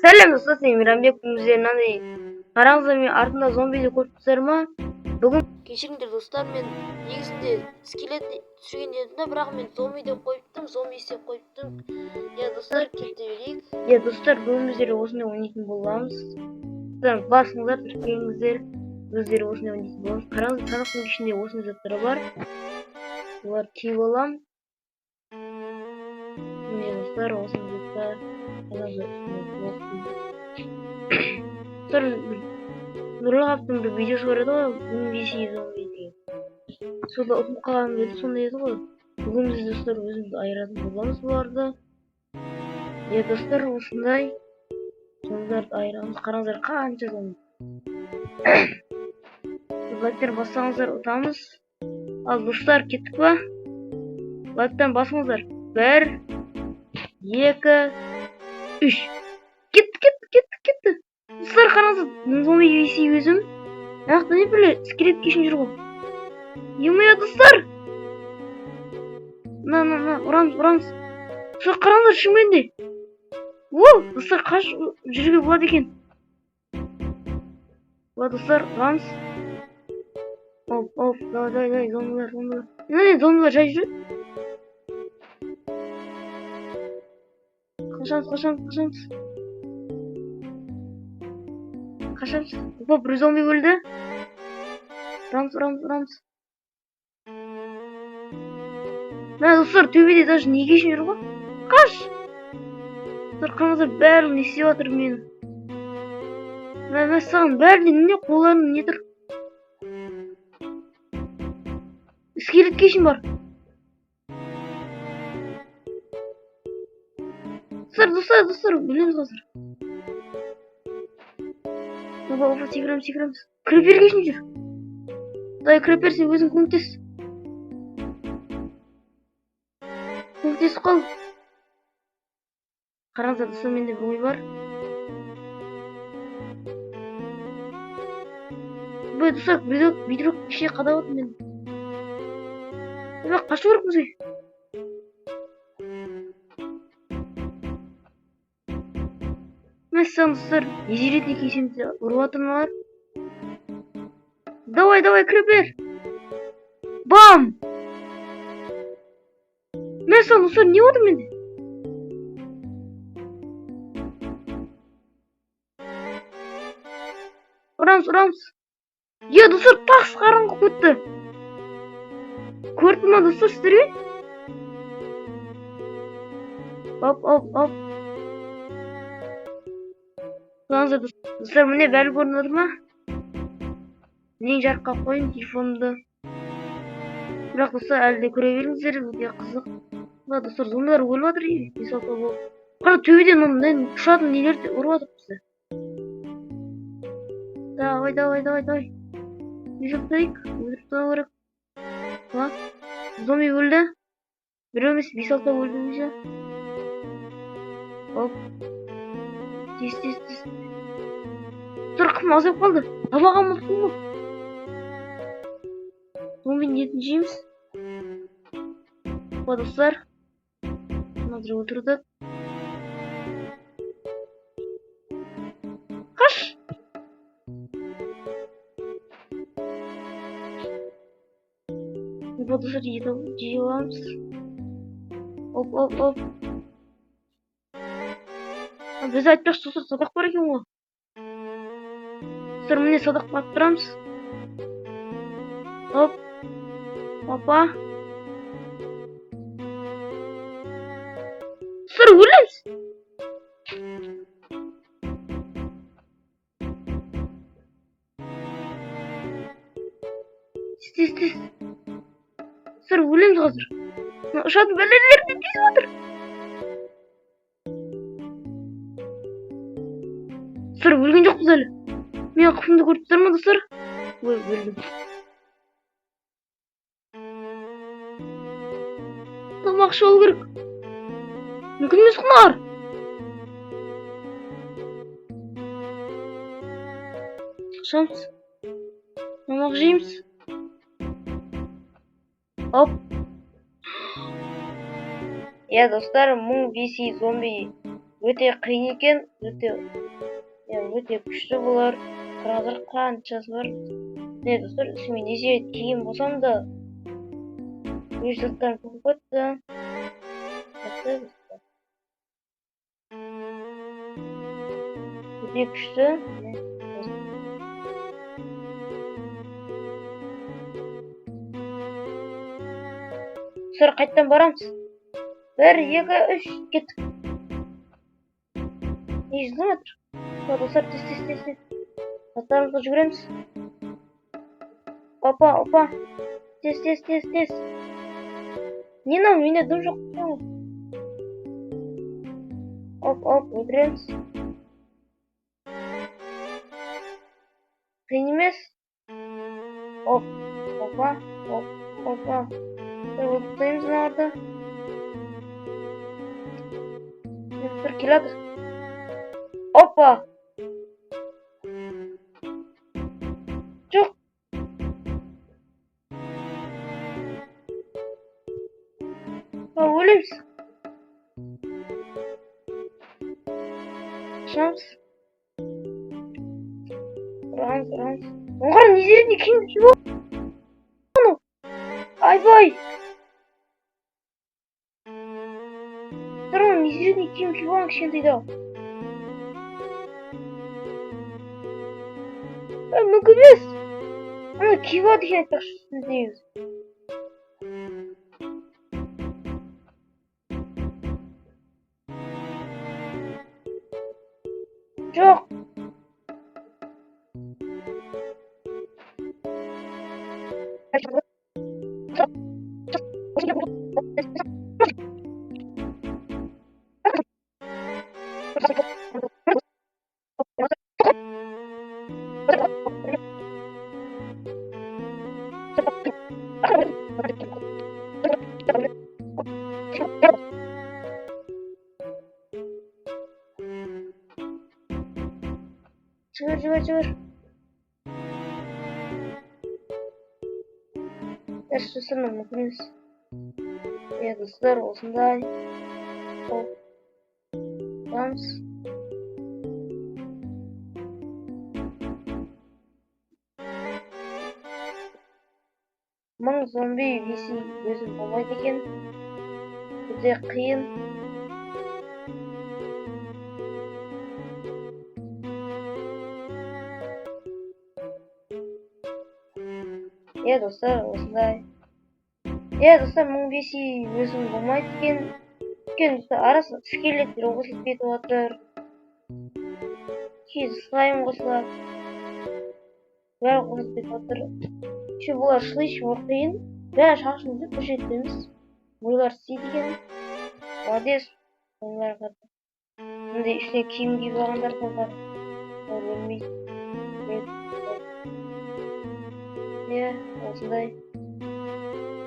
Selam dostlar, sen Miramбек üzerinden değil. Қараңыздар, мен артында зомбиді көріп тұрсыздар ма? Бүгін кешіріңдер достар, мен негізінде скелет түсірген едім да, бірақ мен зомби деп қойыптым, зомби істеп қойыптым. Иә достар, кете берейік. Иә достар, бүгін біздер осындай ойнайтын боламыз. Басыңыздар, тіркеліңіздер, өздері осындай ойнайтын боламыз. Қараңыздар, санақтың ішінде осындай заттар бар. Олар тиіп алам. Міне достар, осындай заттар. Нұрлы қаптың бір видеосы бар еді ғой, бүгін бесейді зомби деген. Сонда ұтып қалғаным еді, сондай еді ғой. Бүгін біз достар өзімізді айыратын боламыз бұларды. Иә достар, осындай зомбиларды айырамыз. Қараңыздар, қанша зомби. Лайктар бассаңыздар ұтамыз. Ал достар, кеттік па? Лайктан басыңыздар. 1, 2, 3. Кетті. Достар, қараңыздар, зомби весе өзім. Аяқта не біле, скелет кешін жүр ғой. Емая достар. Ұрамыз. Достар, қараңыздар, шынымен де. Достар, қаш жүруге болады екен. Достар, ұрамыз. Давай, зомбилар. Зомбилар жай жүр. Қашамыз. Бір зомби өлді. Ұрамыз. Достар, төбеде даже неге үшін жүр ғой? Қаш! Достар, қараңыздар, бәрін не істеп жатыр мен. Саған бәрінен не қоларын не тұр? Скелет кешін бар. Достар, білеміз қазір. Секіреміз. Крепер кешін жүр. Дай, крепер, сен өзің көмектес. Көмектесіп қал. Қараңыздар, достар, менде бір ой бар. Достар, бүйдірік кеше қадап отыр мен. Қашу керек бізге. Мәссаған достар, ежеретіне кешемді ұрып атырмалар. Давай, крепер. Бам! Мәссаған достар, не отыр менде? Ұрамыз. Е, достар, тақсы қараңғы көтті. Көрді ма достар сіздерге? Оп. Достар, міне бәрі көрініп отыр ма? Мен жарыққа қойын телефонымды. Бірақ достар, әлі де көре беріңіздер, өте қызық. Достар, зомбилар өліп жатыр. Қара, төбеден ұшатын нелерді ұрып жатыр бізді. Давай. Не жасайық? Өліп тұра керек. Зомби өлді. Бір емес, 5-6 өлді өзі. Оп. Тез. Тұр, қым азап қалды. Табаға мұқтың бұл. Зомбин етін жейміз. Достар. Назыр өлтірдік. Қаш! Достар, жей аламыз. Оп. Біз айтпақшы достар, садақ бар екен ғой. Достар, міне садақ батып тұрамыз. Опа. Достар, өлеміз. Тез. Достар, өлеміз қазір. Ұшатын бәлелер не дейсіп отыр? Достар, өлген жоқпыз әлі. Мен қыпымды көріп тұрсыздар ма достар? Өлдім. Тамақ ішіп алу керек. Мүмкін емес құнар. Қашамыз. Тамақ жейміз. Оп. Ya dostlar, мың бесей зомби өте қиын екен, өте күшті болар. Қазір қаншасы бар. Не достар, үстіме неше киген болсам да өз заттарым тоқып кетті. Өте күшті. Достар, қайттан барамыз. 1, 2, 3, кеттік. Не жүзім жатыр? Достар, тез. Заттарымызға жүгіреміз. Опа. Тез. Не нам, менде дым жоқ. Оп, өлтіреміз. Қиын емес. Опа. Өлтіреміз мыналарды. Бір келеді. Опа. Жоқ. Өлеміз. Шамыз. Ұрамыз. Оңғар не зеріне киім киіп алып? Айбай. Тұрын не зеріне киім киіп алып кішкентайда. Мүмкін емес. Аны киіп алып деген айтпақшы негізі. Жоқ. Жүгір. Достар, мүмкін емес. Достар, осындай. Дамыз. Мың зомби виси өзім болмайды екен. Өте қиын. Достар, осындай. Достар, мың виси өзім болмайды екен. Достар, арасы скелеттер қосылып кетіп отыр. Кейде слайм қосылады. Бәрі қосылып кетіп отыр. Бұлар шлыш қиын. Бәрі шашымызды көрсетеміз. Ойлар істейді екен. Молодец. Оларға мындай ішіне киім киіп алғандар да бар. Ол өлмейді. Осындай.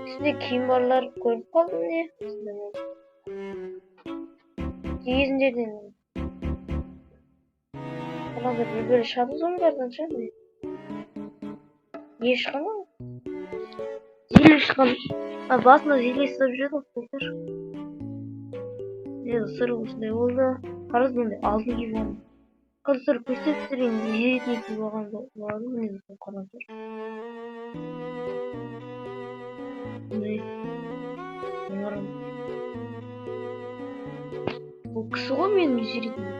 Ішінде киім барлар көріп қалдым не? Кезіндерден. Оларда бір шабыз оңдардан шығады. Не шыққан? Зейлі шыққан. Басында зейлі ұстап жүреді достар. Достар, осындай болды. Қарыз менде алтын киіп алған. Достар, көстеп сіздерін зеретіне киіп алған болады. Міне достар, қараңыздар. Бұл кісі ғой менің зеретіне.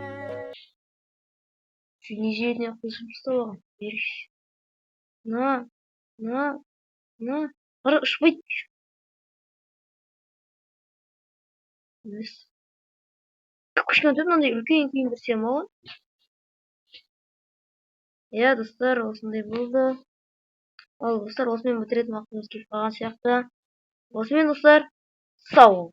Не зеретіне қосып ұстап алған. Берші. На. Қара ұшпайды. Емес. Күшін өтіп, мынандай үлкен киім берсем алған. Достар, осындай болды. Ал достар, осымен бітіретін уақытымыз келіп қалған сияқты. Осымен достар, сау.